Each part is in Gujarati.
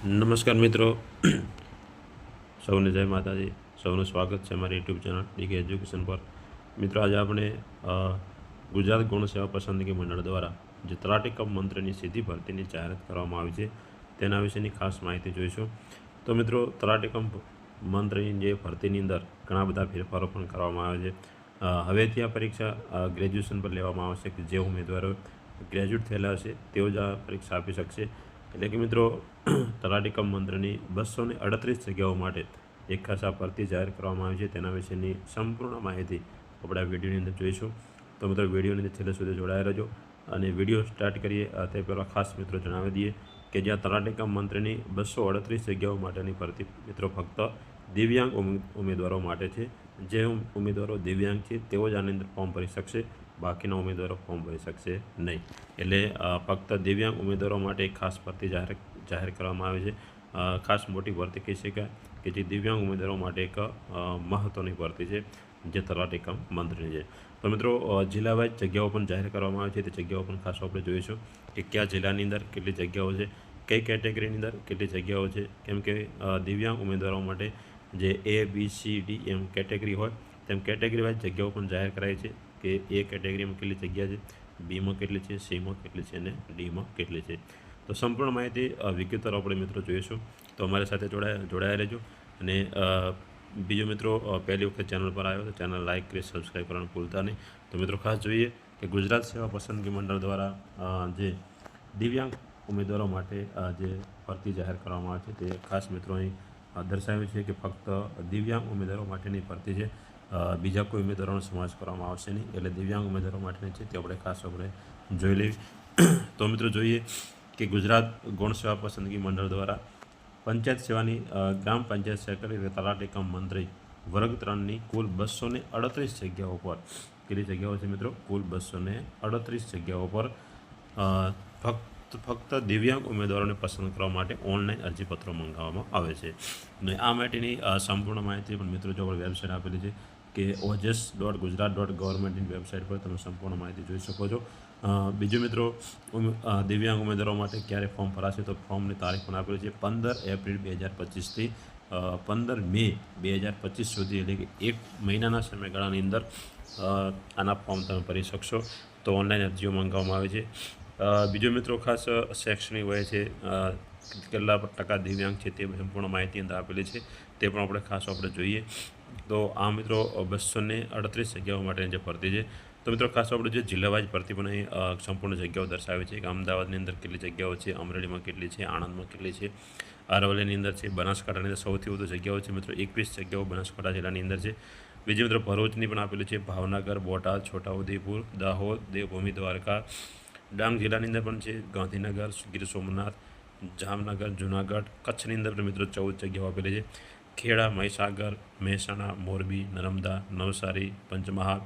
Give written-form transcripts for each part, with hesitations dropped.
નમસ્કાર મિત્રો, સૌને જય માતાજી. સૌનું સ્વાગત છે અમારી યુટ્યુબ ચેનલ ડીકે એજ્યુકેશન પર. મિત્રો, આજે આપણે ગુજરાત ગૌણ સેવા પસંદગી મંડળ દ્વારા જે તલાટી કમ મંત્રીની સીધી ભરતીની જાહેરાત કરવામાં આવી છે તેના વિશેની ખાસ માહિતી જોઈશું. તો મિત્રો, તલાટી કમ મંત્રીની જે ભરતીની અંદર ઘણા બધા ફેરફારો પણ કરવામાં આવે છે. હવેથી આ પરીક્ષા ગ્રેજ્યુએશન પર લેવામાં આવશે કે જે ઉમેદવારો ગ્રેજ્યુએટ થયેલા હશે તેઓ જ આ પરીક્ષા આપી શકશે. એટલે કે મિત્રો, તલાટી કમ મંત્રીની 238 જગ્યાઓ માટે એક ખાસ આ ભરતી જાહેર કરવામાં આવી છે તેના વિશેની સંપૂર્ણ માહિતી આપણે આ વિડીયોની અંદર જોઈશું. તો મિત્રો, વિડીયોની અંદર છેલ્લે સુધી જોડાયા રહેજો. અને વિડીયો સ્ટાર્ટ કરીએ તે પહેલાં ખાસ મિત્રો જણાવી દઈએ કે જ્યાં તલાટી કમ મંત્રીની 238 જગ્યાઓ માટેની ભરતી મિત્રો ફક્ત દિવ્યાંગ ઉમેદવારો માટે છે. જે ઉમેદવારો દિવ્યાંગ છે તેઓ જ આની અંદર ફોર્મ ભરી શકશે, બાકીના ઉમેદવારો ફોર્મ ભરી શકશે નહીં. એટલે ફક્ત દિવ્યાંગ ઉમેદવારો માટે એક ખાસ ભરતી જાહેર કરવામાં આવે છે. ખાસ મોટી ભરતી કહી શકાય કે જે દિવ્યાંગ ઉમેદવારો માટે એક મહત્ત્વની ભરતી છે જે તલાટી કમ મંત્રીની છે. તો મિત્રો, જિલ્લા વાઇઝ જગ્યાઓ પણ જાહેર કરવામાં આવે છે. તે જગ્યાઓ પણ ખાસ આપણે જોઈશું કે કયા જિલ્લાની અંદર કેટલી જગ્યાઓ છે, કઈ કેટેગરીની અંદર કેટલી જગ્યાઓ છે. કેમ કે દિવ્યાંગ ઉમેદવારો માટે જે A, B, C, D એમ કેટેગરી હોય તેમ કેટેગરી વાઇઝ જગ્યાઓ પણ જાહેર કરાઈ છે કે A કેટેગરીમાં કેટલી જગ્યા છે, બીમાં કેટલી છે, સીમાં કેટલી છે અને ડીમાં કેટલી છે. તો સંપૂર્ણ માહિતી વિગતવાર આપણે મિત્રો જોઈશું. તો અમારી સાથે જોડાયા રહેજો. અને બીજો મિત્રો, પહેલી વખત ચેનલ પર આવ્યો તો ચેનલ લાઇક કરી સબસ્ક્રાઈબ કરવાનું ભૂલતા નહીં. તો મિત્રો, ખાસ જોઈએ કે ગુજરાત સેવા પસંદગી મંડળ દ્વારા જે દિવ્યાંગ ઉમેદવારો માટે જે ભરતી જાહેર કરવામાં આવે છે તે ખાસ મિત્રો અહીં દર્શાવ્યું છે કે ફક્ત દિવ્યાંગ ઉમેદવારો માટેની ભરતી છે. બીજા કોઈ ઉમેદવારોનો સમાવેશ કરવામાં આવશે નહીં. એટલે દિવ્યાંગ ઉમેદવારો માટેની છે તે આપણે ખાસ આપણે જોઈ લેવી. તો મિત્રો, જોઈએ કે ગુજરાત ગૌણ સેવા પસંદગી મંડળ દ્વારા પંચાયત સેવાની ગ્રામ પંચાયત સેક્રેટરી તલાટી કમ મંત્રી વર્ગ 3ની કુલ 238 જગ્યાઓ પર કેટલી જગ્યાઓ છે મિત્રો? કુલ 238 જગ્યાઓ પર ફક્ત દિવ્યાંગ ઉમેદવારોને પસંદ કરવા માટે ઓનલાઈન અરજીપત્રો મંગાવવામાં આવે છે. અને આ માટેની સંપૂર્ણ માહિતી પણ મિત્રો જો આપણે વેબસાઇટ આપેલી છે કે ojas.gujarat.government વેબસાઇટ પર તમે સંપૂર્ણ માહિતી જોઈ શકો છો. બીજું મિત્રો, દિવ્યાંગ ઉમેદવારો માટે ક્યારે ફોર્મ ભરાશે તો ફોર્મની તારીખ પણ આપેલી છે 15 એપ્રિલ 2025થી 15 મે 2025 સુધી, એટલે કે એક મહિનાના સમયગાળાની અંદર આના ફોર્મ તમે ભરી શકશો. તો ઓનલાઈન અરજીઓ મંગાવવામાં આવે છે. બીજો મિત્રો, ખાસ શૈક્ષણિક વય છે, કેટલા ટકા દિવ્યાંગ છે તે સંપૂર્ણ માહિતી અંદર આપેલી છે તે પણ આપણે ખાસ જોઈએ. તો આ મિત્રો 238 જગ્યાઓ માટેની જે ભરતી છે. તો મિત્રો, ખાસ આપણે જે જિલ્લા વાઇઝ ભરતી પણ અહીં સંપૂર્ણ જગ્યાઓ દર્શાવી છે કે અમદાવાદની અંદર કેટલી જગ્યાઓ છે, અમરેલીમાં કેટલી છે, આણંદમાં કેટલી છે, અરવલ્લીની અંદર છે, બનાસકાંઠાની અંદર સૌથી વધુ જગ્યાઓ છે મિત્રો 21 જગ્યાઓ બનાસકાંઠા જિલ્લાની અંદર છે. બીજી મિત્રો, ભરૂચની પણ આપેલી છે, ભાવનગર, બોટાદ, છોટાઉદેપુર, દાહોદ, દેવભૂમિ, દ્વારકા, ડાંગ જિલ્લાની અંદર પણ છે, ગાંધીનગર, ગીર સોમનાથ, જામનગર, જુનાગઢ, કચ્છની અંદર પણ મિત્રો 14 જગ્યાઓ આપેલી છે. ખેડા, મહીસાગર, મહેસાણા, મોરબી, નર્મદા, નવસારી, પંચમહાલ,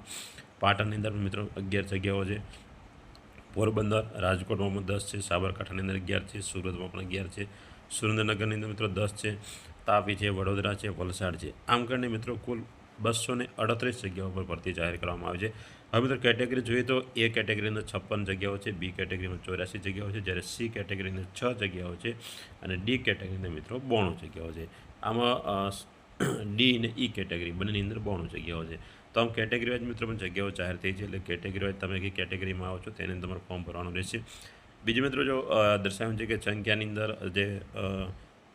પાટણની અંદર મિત્રો 11 જગ્યાઓ છે. પોરબંદર, રાજકોટમાં પણ 10 છે, સાબરકાંઠાની અંદર 11 છે, સુરતમાં પણ 11 છે, સુરેન્દ્રનગરની અંદર મિત્રો 10 છે, તાપી છે, વડોદરા છે, વલસાડ છે. આમ કરીને મિત્રો કુલ 238 જગ્યાઓ પર ભરતી જાહેર કરવામાં આવી છે. હવે મિત્રો, કેટેગરી જોઈએ તો A કેટેગરીની અંદર 56 જગ્યાઓ છે, B કેટેગરીમાં 84 જગ્યાઓ છે, જ્યારે C કેટેગરીની અંદર 6 જગ્યાઓ છે અને D કેટેગરીની મિત્રો 92 જગ્યાઓ છે. આમાં D અને E કેટેગરી બંનેની અંદર 92 જગ્યાઓ છે. તો આમ કેટેગરી વાઇઝ મિત્રો પણ જગ્યાઓ જાહેર થઈ છે. એટલે કેટેગરી વાઇઝ તમે કઈ કેટેગરીમાં આવો છો તેને તમારે ફોર્મ ભરવાનું રહેશે. બીજું મિત્રો, જો દર્શાવ્યું છે કે સંખ્યાની અંદર જે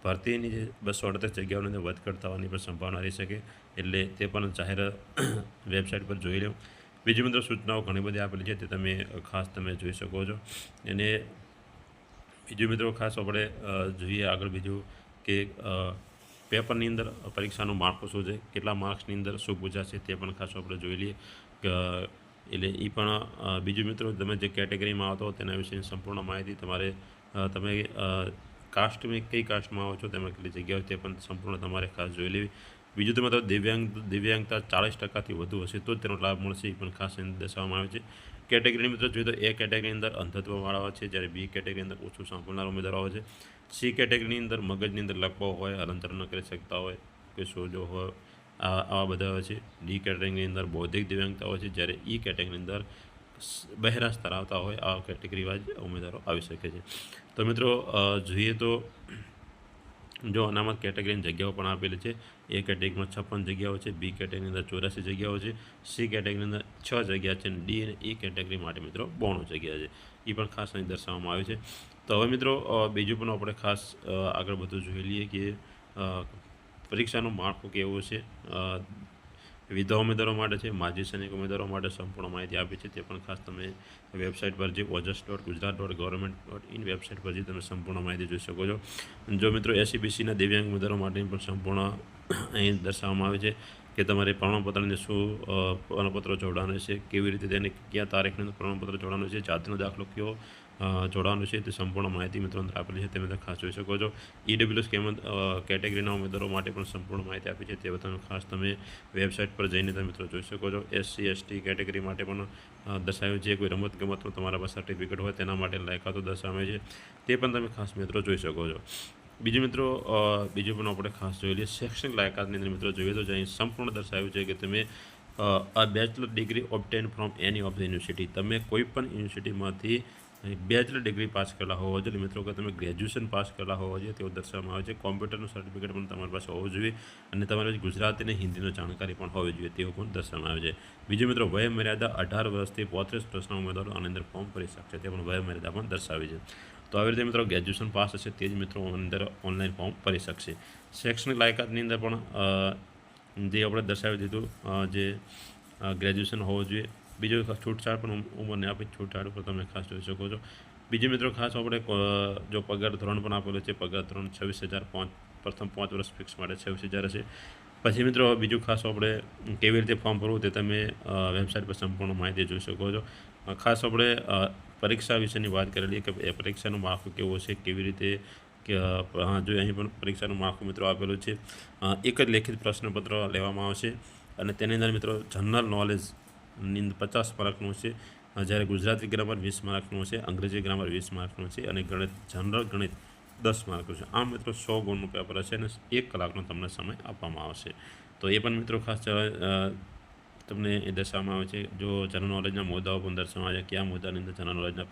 ભરતીની જે 238 જગ્યાઓની અંદર વધઘટ થવાની પણ સંભાવના રહી શકે, એટલે તે પણ જાહેર વેબસાઇટ પર જોઈ લો. બીજી મિત્રો, સૂચનાઓ ઘણી બધી આપેલી છે તે તમે ખાસ જોઈ શકો છો. અને બીજું મિત્રો, ખાસ આપણે જોઈએ આગળ બીજું કે પેપરની અંદર પરીક્ષાનું માળખું શું છે, કેટલા માર્ક્સની અંદર શું પૂછાશે તે પણ ખાસ આપણે જોઈ લઈએ. એટલે એ પણ બીજું મિત્રો, તમે જે કેટેગરીમાં આવતો તેના વિશેની સંપૂર્ણ માહિતી તમે કાસ્ટમાં કઈ કાસ્ટમાં આવો છો, તેમાં કેટલી જગ્યાઓ તે પણ સંપૂર્ણ તમારે ખાસ જોઈ લેવી. બીજું તો મતલબ દિવ્યાંગતા 40% વધુ હશે તો જ તેનો લાભ મળશે, એ પણ ખાસ દર્શાવવામાં આવે છે. કેટેગરીની મિત્રો જોઈએ તો A કેટેગરીની અંદર અંધત્વવાળા છે, જ્યારે B કેટેગરીની અંદર ઓછું સાંભળનાર ઉમેદવારો આવે છે. C કેટેગરીની અંદર મગજની અંદર લકવો હોય, હલનચલન ન કરી શકતા હોય, કોઈ સોજો હોય, આવા બધા હોય છે. D કેટેગરીની અંદર બૌદ્ધિક દિવ્યાંગતા હોય છે, જ્યારે E કેટેગરીની અંદર બહેરાશ ધરાવતા હોય આવા કેટેગરી વાઇઝ ઉમેદવારો આવી શકે છે. તો મિત્રો, જોઈએ તો જો અનામત કેટેગરીની જગ્યાઓ પણ આપેલી છે. એ કેટેગરીમાં 56 જગ્યાઓ છે, બી કેટેગરીની અંદર 84 જગ્યાઓ છે, સી કેટેગરીની અંદર 6 જગ્યા છે, અને ડી અને ઈ કેટેગરી માટે મિત્રો 92 જગ્યા છે. એ પણ ખાસ અહીં દર્શાવવામાં આવ્યું છે. તો હવે મિત્રો બીજું પણ આપણે ખાસ આગળ બધું જોઈ લઈએ કે પરીક્ષાનું માળખું કેવું છે. વિધવા ઉમેદવારો માટે છે, માજી સૈનિક ઉમેદવારો માટે સંપૂર્ણ માહિતી આપી છે. તે પણ ખાસ તમે વેબસાઇટ પર જે ojas.gujarat.government.in વેબસાઇટ પરથી તમે સંપૂર્ણ માહિતી જોઈ શકો છો. જો મિત્રો એસસીબીસીના દિવ્યાંગ ઉમેદવારો માટેની પણ સંપૂર્ણ અહીં દર્શાવવામાં આવે છે કે તમારે પ્રમાણપત્રને શું પ્રમાણપત્રો જોડવાનું છે, કેવી રીતે તેને કયા તારીખનું પ્રમાણપત્ર જોડવાનું છે, જાતિનો દાખલો કયો જોડવાનું છે, તે સંપૂર્ણ માહિતી મિત્રો અંદર આપેલી છે. તે બધા ખાસ જોઈ શકો છો. ઈડબ્લ્યુએસ કેટેગરીના ઉમેદવારો માટે પણ સંપૂર્ણ માહિતી આપી છે. તે બધા ખાસ તમે વેબસાઇટ પર જઈને તમે મિત્રો જોઈ શકો છો. એસસી એસટી કેટેગરી માટે પણ દર્શાવ્યું છે. કોઈ રમતગમતનું તમારા પાસે સર્ટિફિકેટ હોય તેના માટે લાયકાતો દર્શાવે છે. તે પણ તમે ખાસ મિત્રો જોઈ શકો છો. બીજું મિત્રો બીજું પણ આપણે ખાસ જોઈ લઈએ શૈક્ષણિક લાયકાતની અંદર મિત્રો જોઈએ તો અહીં સંપૂર્ણ દર્શાવ્યું છે કે તમે આ bachelor degree obtain from any of the university, તમે કોઈ પણ યુનિવર્સિટીમાંથી બેચલર ડિગ્રી પાસ કરેલા હોવો જોઈએ મિત્રો, કે તમે ગ્રેજ્યુએશન પાસ કરેલા હોવા જોઈએ તેવું દર્શાવવામાં આવે છે. કોમ્પ્યુટરનું સર્ટિફિકેટ પણ તમારી પાસે હોવું જોઈએ અને તમારી ગુજરાતી અને હિન્દીની જાણકારી પણ હોવી જોઈએ તેવું પણ દર્શાવવામાં આવે છે. બીજું મિત્રો વય મર્યાદા 18 વર્ષથી 35 વર્ષના ઉમેદવારો આની અંદર ફોર્મ ભરી શકશે, તે પણ વય મર્યાદા પણ દર્શાવી છે. તો આવી રીતે મિત્રો ગ્રેજ્યુએશન પાસ હશે તે જ મિત્રો અંદર ઓનલાઈન ફોર્મ ભરી શકશે. શૈક્ષણિક લાયકાતની અંદર પણ જે આપણે દર્શાવી દીધું જે ગ્રેજ્યુએશન હોવું જોઈએ. બીજું છૂટછાટ પણ ઉંમરને આપી છૂટછાટ ઉપર તમે ખાસ જોઈ શકો છો. બીજું મિત્રો ખાસ આપણે જો પગાર ધોરણ પણ આપેલું છે. પગાર ધોરણ 26,000 પ્રથમ 5 વર્ષ ફિક્સ માટે 26,000 હશે. પછી મિત્રો બીજું ખાસ આપણે કેવી રીતે ફોર્મ ભરવું તે તમે વેબસાઇટ પર સંપૂર્ણ માહિતી જોઈ શકો છો. ખાસ આપણે પરીક્ષા વિશેની વાત કરેલી કે એ પરીક્ષાનું માળખું કેવું છે, કેવી રીતે કે જો અહીં પણ પરીક્ષાનું માળખું મિત્રો આપેલું છે. એક જ લેખિત પ્રશ્નપત્ર લેવામાં આવશે અને તેની અંદર મિત્રો જનરલ નોલેજની 50 માર્કનું છે, જ્યારે ગુજરાતી ગ્રામર 20 માર્કનું છે, અંગ્રેજી ગ્રામર 20 માર્કનું છે અને જનરલ ગણિત 10 માર્કનું છે. આમ મિત્રો 100 ગુણનું પેપર હશે અને 1 કલાકનો તમને સમય આપવામાં આવશે. તો એ પણ મિત્રો ખાસ તમને એ દર્શાવવામાં આવે છે. જો જનરલ નોલેજના મુદ્દાઓ પણ દર્શાવવામાં આવે છે, કયા મુદ્દાની અંદર જનરલ નોલેજના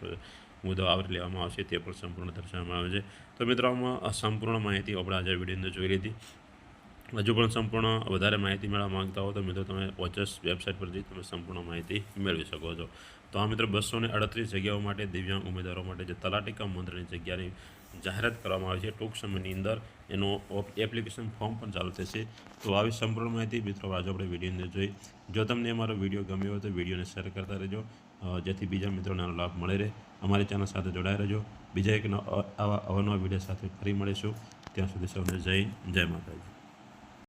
મુદ્દાઓ આવરી લેવામાં આવશે તે પણ સંપૂર્ણ દર્શાવવામાં આવે છે. તો મિત્રો આમાં સંપૂર્ણ માહિતી આપણે આજે વિડીયોની અંદર જોઈ લીધી. હજુ પણ સંપૂર્ણ વધારે માહિતી મેળવવા માંગતા હો તો મિત્રો તમે ઓજસ વેબસાઇટ પરથી તમે સંપૂર્ણ માહિતી મેળવી શકો છો. તો આ મિત્રો 238 જગ્યાઓ માટે દિવ્યાંગ ઉમેદવારો માટે જે તલાટી કમ મંત્રીની જગ્યાની જાહેરાત કરવામાં આવી છે ટૂંક સમયની અંદર એનો એપ્લિકેશન ફોર્મ પણ ચાલુ થશે. તો આવી સંપૂર્ણ માહિતી મિત્રો આજે આપણે વિડીયોની અંદર જોઈ. જો તમને અમારો વિડીયો ગમ્યો હોય તો વિડીયોને શેર કરતા રહેજો જેથી બીજા મિત્રોને આનો લાભ મળી રહે. અમારી ચેનલ સાથે જોડાઈ રહેજો. બીજા એક આવા અવનવા વિડીયો સાથે ફરી મળીશું. ત્યાં સુધી સૌને જય માતાજી.